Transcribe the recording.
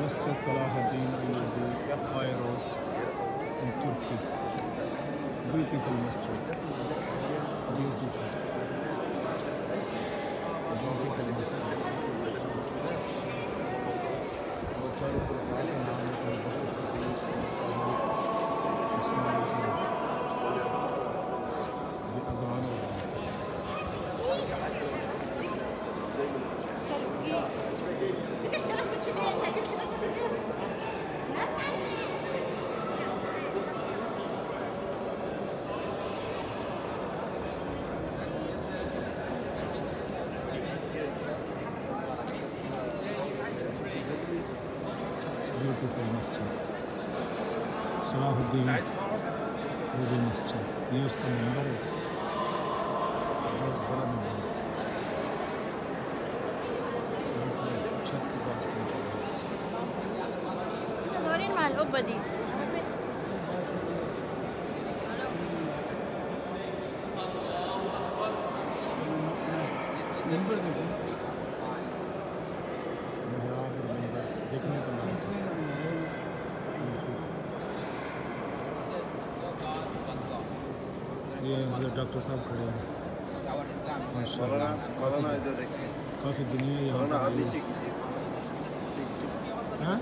Masjid Salahuddin Ayyubi, Cairo, in Turkey. Beautiful masjid. Beautiful. Beautiful masjid. Beautiful masjid. Salahuddin Ayyubi masjid. ये उसका number है. बहुत बड़ा number है. छत के पास Norin mah lupa di. Number देखो. मेहराब और नंबर देखने को मिलता है. ये हमारे डॉक्टर साहब खड़े हैं. माशाल्लाह काफ़ी दुनिया यहाँ पर है. हाँ